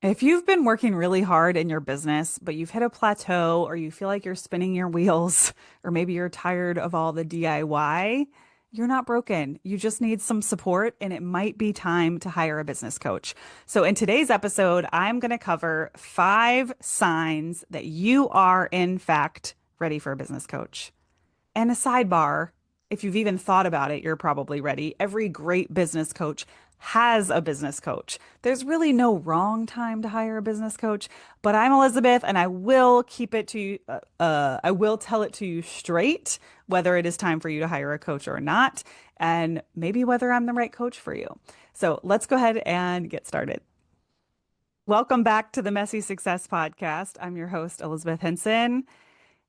If you've been working really hard in your business, but you've hit a plateau or you feel like you're spinning your wheels, or maybe you're tired of all the DIY, you're not broken. You just need some support, and it might be time to hire a business coach. So, in today's episode, I'm going to cover 5 signs that you are, in fact, ready for a business coach. And a sidebar, if you've even thought about it, you're probably ready. Every great business coach has a business coach. There's really no wrong time to hire a business coach, but I'm Elizabeth and I will keep it to you, I will tell it to you straight whether it is time for you to hire a coach or not, and maybe whether I'm the right coach for you. So let's go ahead and get started. Welcome back to the Messy Success Podcast. I'm your host, Elizabeth Henson.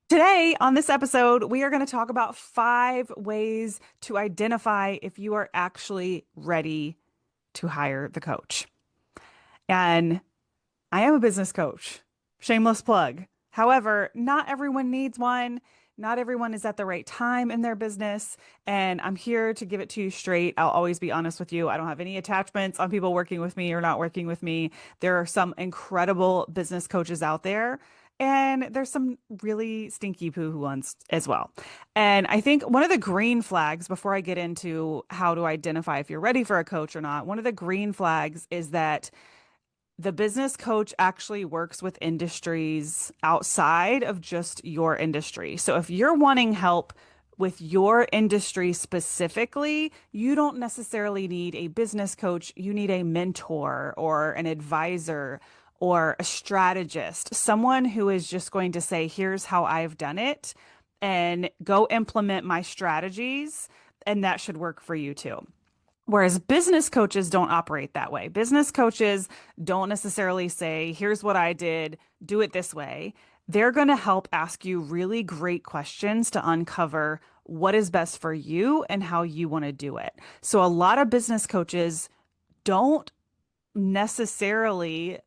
Today, on this episode, we are going to talk about 5 ways to identify if you are actually ready to hire the coach. And I am a business coach, shameless plug. However, not everyone needs one. Not everyone is at the right time in their business. And I'm here to give it to you straight. I'll always be honest with you. I don't have any attachments on people working with me or not working with me. There are some incredible business coaches out there. And there's some really stinky poo ones as well. And I think one of the green flags, before I get into how to identify if you're ready for a coach or not, one of the green flags is that the business coach actually works with industries outside of just your industry. So if you're wanting help with your industry specifically, you don't necessarily need a business coach. You need a mentor or an advisor or a strategist, someone who is just going to say, here's how I've done it, and go implement my strategies. And that should work for you too. Whereas business coaches don't operate that way. Business coaches don't necessarily say, here's what I did, do it this way. They're going to help ask you really great questions to uncover what is best for you and how you want to do it. So a lot of business coaches don't necessarily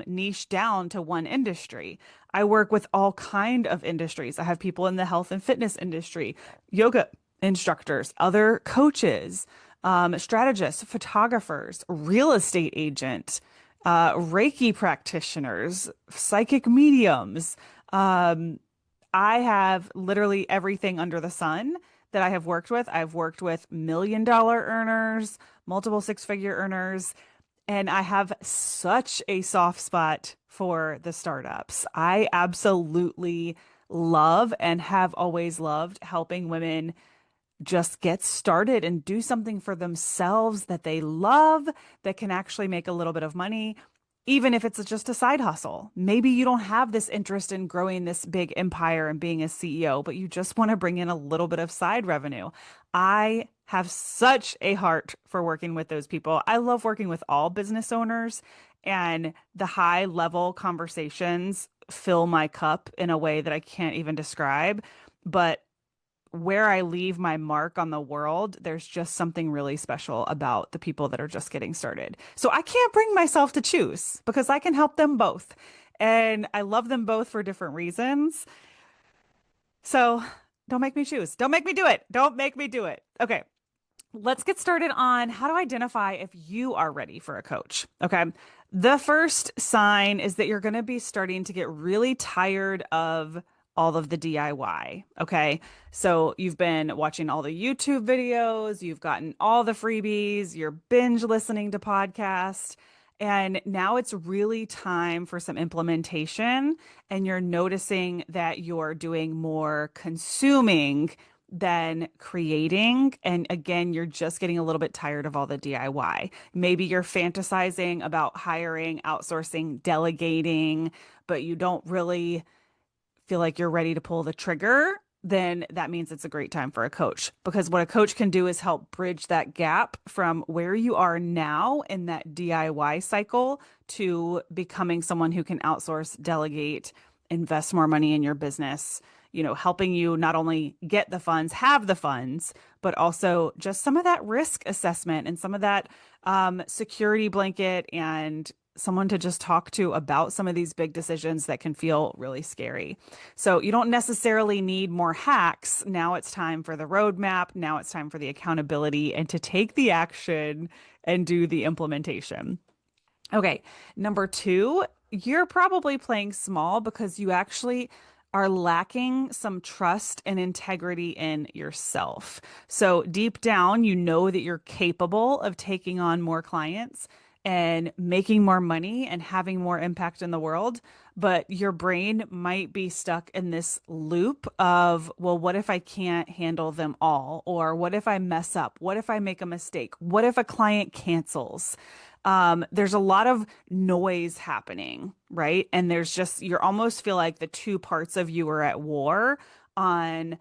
niche down to one industry. I work with all kind of industries. I have people in the health and fitness industry, yoga instructors, other coaches, strategists, photographers, real estate agent, Reiki practitioners, psychic mediums. I have literally everything under the sun that I have worked with. I've worked with $1 million earners, multiple 6-figure earners, and I have such a soft spot for the startups. I absolutely love and have always loved helping women just get started and do something for themselves that they love, that can actually make a little bit of money, even if it's just a side hustle. Maybe you don't have this interest in growing this big empire and being a CEO, but you just want to bring in a little bit of side revenue. I have such a heart for working with those people. I love working with all business owners, and the high level conversations fill my cup in a way that I can't even describe. But where I leave my mark on the world, there's just something really special about the people that are just getting started. So I can't bring myself to choose because I can help them both. And I love them both for different reasons. So don't make me choose. Don't make me do it. Don't make me do it. Okay. Let's get started on how to identify if you are ready for a coach. Okay. The first sign is that you're going to be starting to get really tired of all of the DIY. Okay. So you've been watching all the YouTube videos, you've gotten all the freebies, you're binge listening to podcasts, and now it's really time for some implementation. And you're noticing that you're doing more consuming than creating. And again, you're just getting a little bit tired of all the DIY. Maybe you're fantasizing about hiring, outsourcing, delegating, but you don't really feel like you're ready to pull the trigger. Then that means it's a great time for a coach, because what a coach can do is help bridge that gap from where you are now in that DIY cycle to becoming someone who can outsource, delegate, invest more money in your business, helping you not only get the funds, have the funds, but also just some of that risk assessment and some of that security blanket, and someone to just talk to about some of these big decisions that can feel really scary. So you don't necessarily need more hacks. Now it's time for the roadmap. Now it's time for the accountability and to take the action and do the implementation. Okay. Number two, you're probably playing small because you actually are lacking some trust and integrity in yourself. So deep down, you know that you're capable of taking on more clients and making more money and having more impact in the world. But your brain might be stuck in this loop of, well, what if I can't handle them all? Or what if I mess up? What if I make a mistake? What if a client cancels? There's a lot of noise happening, right? And there's just, you almost feel like the two parts of you are at war on,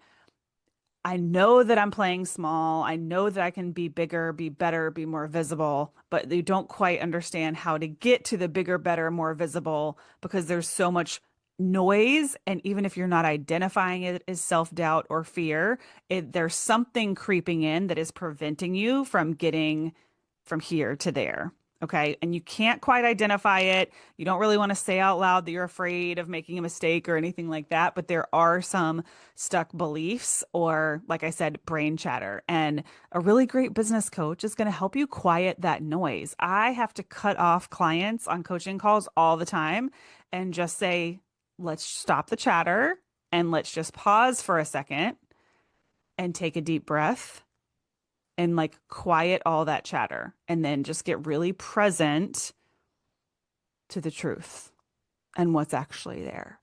I know that I'm playing small. I know that I can be bigger, be better, be more visible, but you don't quite understand how to get to the bigger, better, more visible because there's so much noise. And even if you're not identifying it as self-doubt or fear, there's something creeping in that is preventing you from getting from here to there. Okay. And you can't quite identify it. You don't really want to say out loud that you're afraid of making a mistake or anything like that. But there are some stuck beliefs or, like I said, brain chatter. And a really great business coach is going to help you quiet that noise. I have to cut off clients on coaching calls all the time and just say, let's stop the chatter and let's just pause for a second and take a deep breath and like quiet all that chatter and then just get really present to the truth and what's actually there.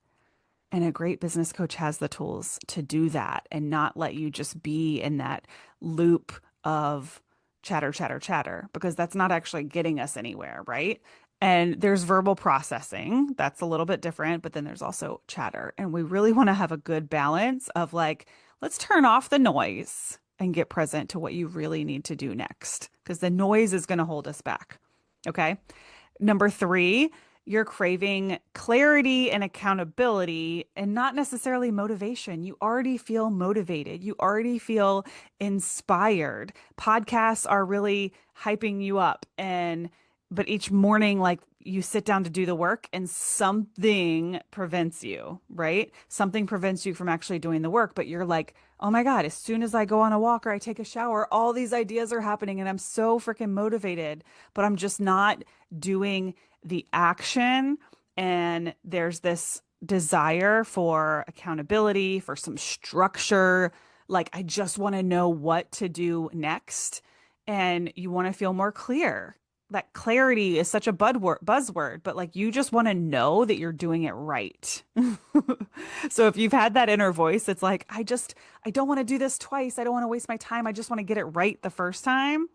And a great business coach has the tools to do that and not let you just be in that loop of chatter, chatter, chatter, because that's not actually getting us anywhere, right? And there's verbal processing, that's a little bit different, but then there's also chatter. And we really want to have a good balance of like, let's turn off the noise and get present to what you really need to do next, because the noise is going to hold us back. Okay. Number three, you're craving clarity and accountability and not necessarily motivation. You already feel motivated. You already feel inspired. Podcasts are really hyping you up. But each morning, like you sit down to do the work and something prevents you, right? Something prevents you from actually doing the work. But you're like, oh my God, as soon as I go on a walk or I take a shower, all these ideas are happening and I'm so freaking motivated, but I'm just not doing the action. And there's this desire for accountability, for some structure. Like, I just want to know what to do next. And you want to feel more clear. That clarity is such a buzzword, but like you just want to know that you're doing it right. So if you've had that inner voice, it's like, I don't want to do this twice. I don't want to waste my time. I just want to get it right the first time.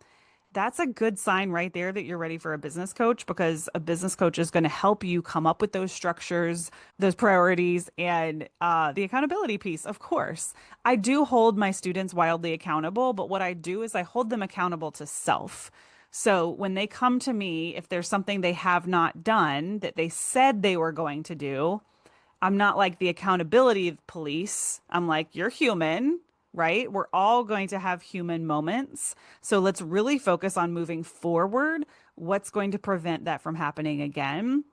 That's a good sign right there that you're ready for a business coach because a business coach is going to help you come up with those structures, those priorities, and the accountability piece, of course. I do hold my students wildly accountable, but what I do is I hold them accountable to self. So when they come to me, if there's something they have not done that they said they were going to do, I'm not like the accountability police. I'm like, you're human, right? We're all going to have human moments. So let's really focus on moving forward. What's going to prevent that from happening again?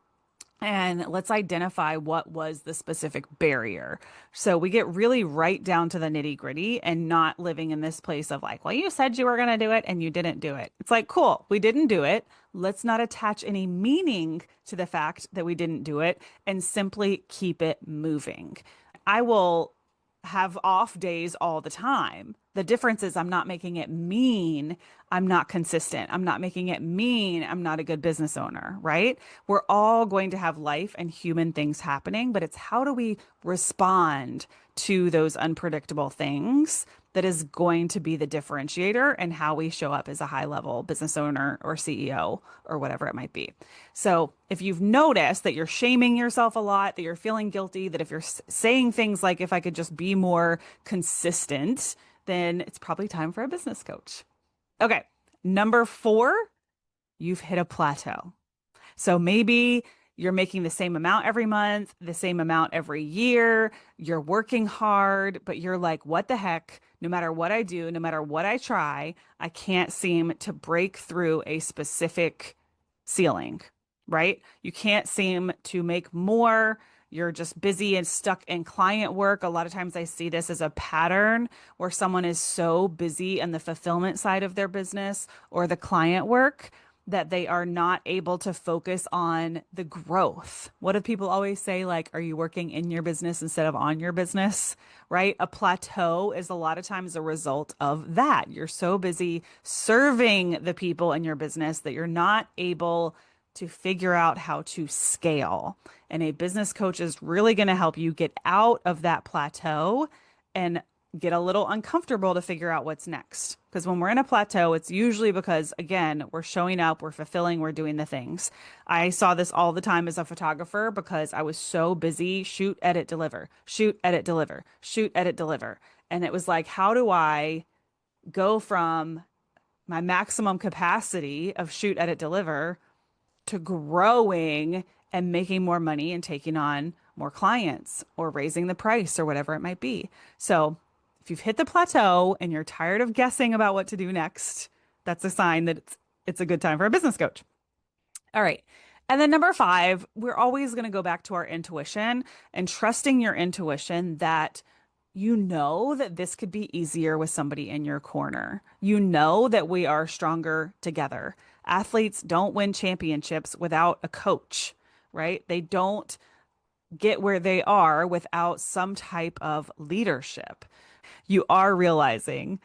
And let's identify what was the specific barrier. So we get really right down to the nitty gritty and not living in this place of like, well, you said you were going to do it and you didn't do it. It's like, cool, we didn't do it. Let's not attach any meaning to the fact that we didn't do it and simply keep it moving. I will have off days all the time. The difference is I'm not making it mean I'm not consistent. I'm not making it mean I'm not a good business owner, right? We're all going to have life and human things happening, but it's how do we respond to those unpredictable things that is going to be the differentiator and how we show up as a high level business owner or CEO or whatever it might be. So if you've noticed that you're shaming yourself a lot, that you're feeling guilty, that if you're saying things like, if I could just be more consistent, then it's probably time for a business coach. Okay. Number four, you've hit a plateau. So maybe you're making the same amount every month, the same amount every year. You're working hard, but you're like, what the heck? No matter what I do, no matter what I try, I can't seem to break through a specific ceiling, right? You can't seem to make more. You're just busy and stuck in client work. A lot of times I see this as a pattern where someone is so busy in the fulfillment side of their business or the client work that they are not able to focus on the growth. What do people always say? Like, are you working in your business instead of on your business? Right? A plateau is a lot of times a result of that. You're so busy serving the people in your business that you're not able to figure out how to scale. And a business coach is really going to help you get out of that plateau and get a little uncomfortable to figure out what's next. Because when we're in a plateau, it's usually because, again, we're showing up, we're fulfilling, we're doing the things. I saw this all the time as a photographer because I was so busy shoot, edit, deliver, shoot, edit, deliver, shoot, edit, deliver. And it was like, how do I go from my maximum capacity of shoot, edit, deliver to growing and making more money and taking on more clients or raising the price or whatever it might be? So, if you've hit the plateau and you're tired of guessing about what to do next, that's a sign that it's a good time for a business coach. All right. And then number five, we're always going to go back to our intuition and trusting your intuition that you know that this could be easier with somebody in your corner. You know that we are stronger together. Athletes don't win championships without a coach, right? They don't get where they are without some type of leadership. You are realizing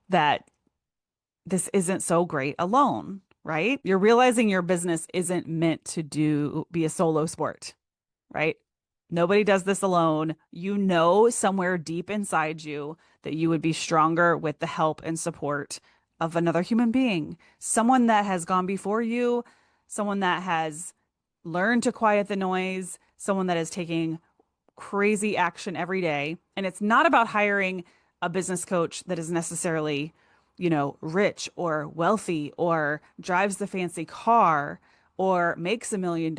that this isn't so great alone, right? You're realizing your business isn't meant to be a solo sport, right? Nobody does this alone. You know, somewhere deep inside you that you would be stronger with the help and support of another human being, someone that has gone before you, someone that has learned to quiet the noise, someone that is taking crazy action every day. And it's not about hiring a business coach that is necessarily, rich or wealthy or drives the fancy car or makes $1 million.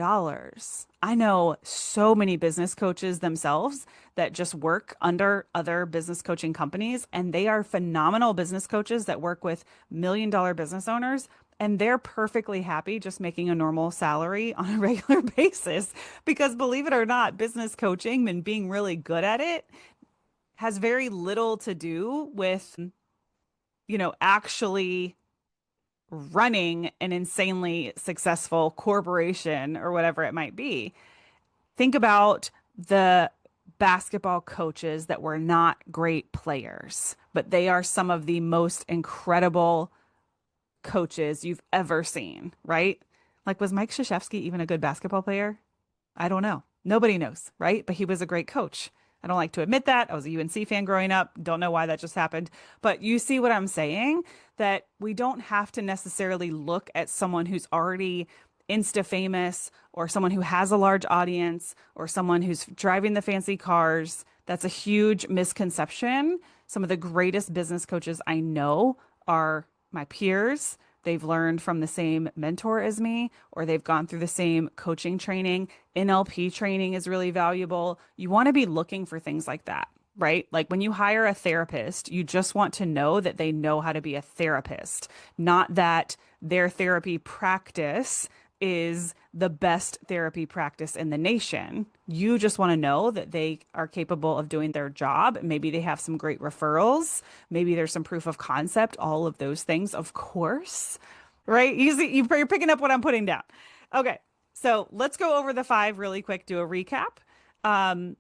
I know so many business coaches themselves that just work under other business coaching companies, and they are phenomenal business coaches that work with $1 million business owners. And they're perfectly happy just making a normal salary on a regular basis because, believe it or not, business coaching and being really good at it has very little to do with, actually running an insanely successful corporation or whatever it might be. Think about the basketball coaches that were not great players, but they are some of the most incredible coaches you've ever seen, right? Like, was Mike Krzyzewski even a good basketball player? I don't know. Nobody knows, right? But he was a great coach. I don't like to admit that. I was a UNC fan growing up. Don't know why that just happened. But you see what I'm saying? That we don't have to necessarily look at someone who's already Insta famous or someone who has a large audience or someone who's driving the fancy cars. That's a huge misconception. Some of the greatest business coaches I know are my peers. They've learned from the same mentor as me, or they've gone through the same coaching training. NLP training is really valuable. You want to be looking for things like that, right? Like when you hire a therapist, you just want to know that they know how to be a therapist, not that their therapy practice is the best therapy practice in the nation. You just want to know that they are capable of doing their job. Maybe they have some great referrals. Maybe there's some proof of concept, all of those things, of course, right? You're picking up what I'm putting down. Okay, so let's go over the five really quick, do a recap.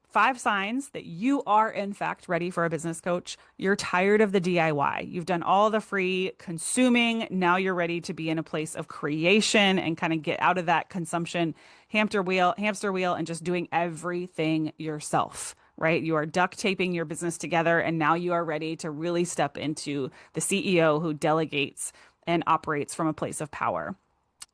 Five signs that you are, in fact, ready for a business coach. You're tired of the DIY. You've done all the free consuming. Now you're ready to be in a place of creation and kind of get out of that consumption hamster wheel, and just doing everything yourself, right? You are duct taping your business together, and now you are ready to really step into the CEO who delegates and operates from a place of power.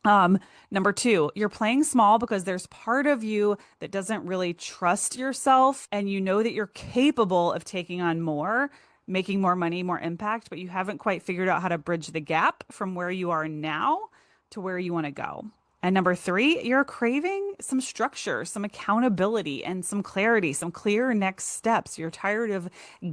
Number two, you're playing small because there's part of you that doesn't really trust yourself, and you know that you're capable of taking on more, making more money, more impact, but you haven't quite figured out how to bridge the gap from where you are now to where you want to go. And number three, you're craving some structure, some accountability, and some clarity, some clear next steps. You're tired of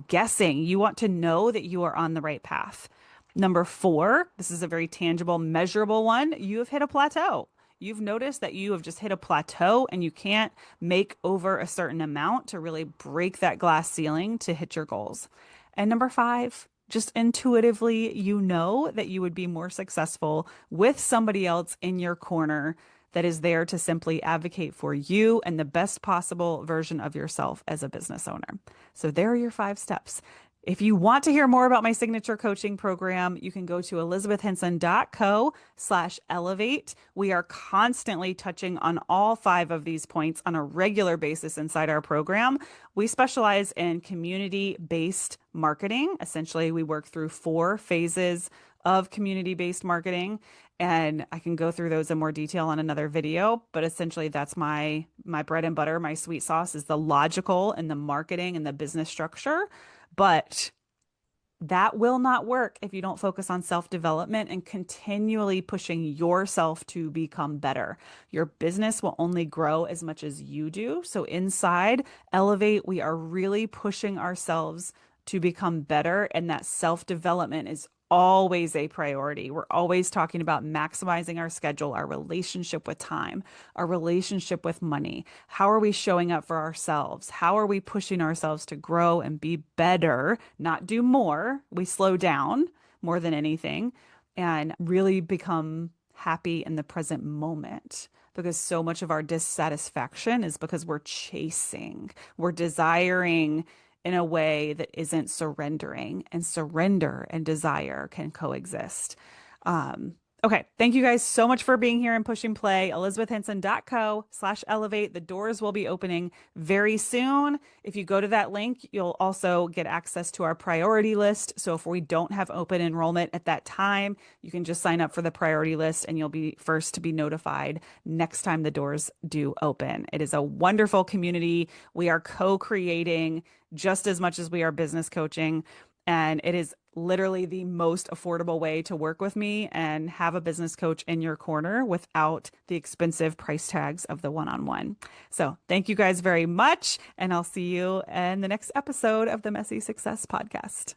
guessing. You want to know that you are on the right path. Number four, this is a very tangible, measurable one. You have hit a plateau. You've noticed that you have just hit a plateau and you can't make over a certain amount to really break that glass ceiling to hit your goals. And number five, just intuitively, you know that you would be more successful with somebody else in your corner that is there to simply advocate for you and the best possible version of yourself as a business owner. So there are your 5 steps. If you want to hear more about my signature coaching program, you can go to elizabethhenson.co/elevate. We are constantly touching on all 5 of these points on a regular basis inside our program. We specialize in community-based marketing. Essentially, we work through 4 phases of community-based marketing, and I can go through those in more detail on another video, but essentially that's my bread and butter, my sweet sauce is the logical and the marketing and the business structure. But that will not work if you don't focus on self-development and continually pushing yourself to become better. Your business will only grow as much as you do. So inside Elevate, we are really pushing ourselves to become better, and that self-development is always a priority. We're always talking about maximizing our schedule, our relationship with time, our relationship with money. How are we showing up for ourselves? How are we pushing ourselves to grow and be better, not do more? We slow down more than anything and really become happy in the present moment, because so much of our dissatisfaction is because we're chasing, we're desiring in a way that isn't surrendering, and surrender and desire can coexist. Okay. Thank you guys so much for being here and pushing play. elizabethhenson.co/elevate. The doors will be opening very soon. If you go to that link, you'll also get access to our priority list. So if we don't have open enrollment at that time, you can just sign up for the priority list and you'll be first to be notified next time the doors do open. It is a wonderful community. We are co-creating just as much as we are business coaching. And it is literally the most affordable way to work with me and have a business coach in your corner without the expensive price tags of the one-on-one. So thank you guys very much. And I'll see you in the next episode of the Messy Success Podcast.